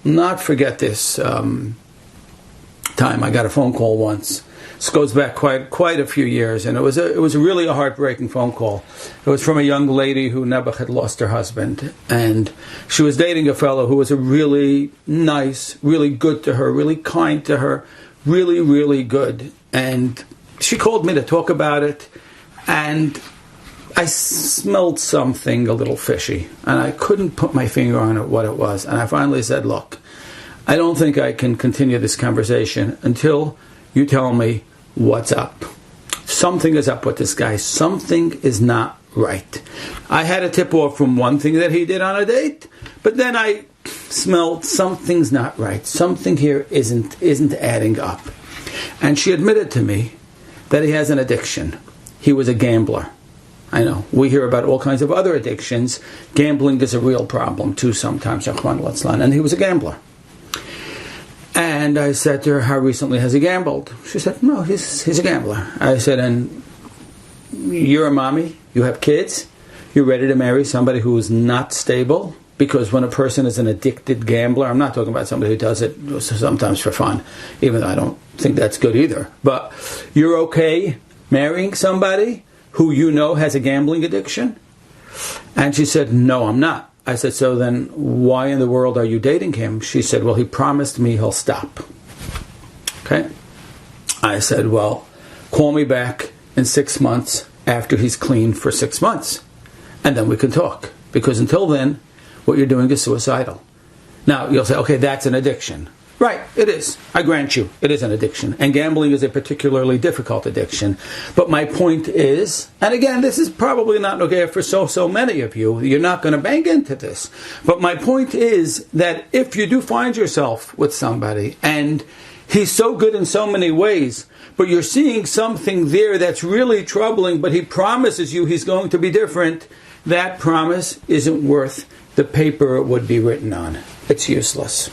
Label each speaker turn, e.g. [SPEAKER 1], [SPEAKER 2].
[SPEAKER 1] not forget this time. I got a phone call once. This goes back quite a few years, and it was a really a heartbreaking phone call. It was from a young lady who never had lost her husband, and she was dating a fellow who was a really nice, really good to her, really kind to her, really, really good. And she called me to talk about it, and I smelled something a little fishy, and I couldn't put my finger on it what it was. And I finally said, look, I don't think I can continue this conversation until you tell me what's up. Something is up with this guy. Something is not right. I had a tip-off from one thing that he did on a date, but then I smelled something's not right. Something here isn't adding up. And she admitted to me that he has an addiction. He was a gambler. I know. We hear about all kinds of other addictions. Gambling is a real problem too sometimes. And he was a gambler. And I said to her, how recently has he gambled? She said, no, he's a gambler. I said, and you're a mommy, you have kids, you're ready to marry somebody who is not stable? Because when a person is an addicted gambler, I'm not talking about somebody who does it sometimes for fun, even though I don't think that's good either. But you're okay marrying somebody who you know has a gambling addiction? And she said, no, I'm not. I said, so then why in the world are you dating him? She said, well, he promised me he'll stop. Okay? I said, well, call me back in 6 months after he's clean for 6 months. And then we can talk. Because until then, what you're doing is suicidal. Now, you'll say, okay, that's an addiction. Right, it is. I grant you, it is an addiction. And gambling is a particularly difficult addiction. But my point is, and again, this is probably not okay for so many of you. You're not going to bang into this. But my point is that if you do find yourself with somebody, and he's so good in so many ways, but you're seeing something there that's really troubling, but he promises you he's going to be different, that promise isn't worth the paper it would be written on. It's useless.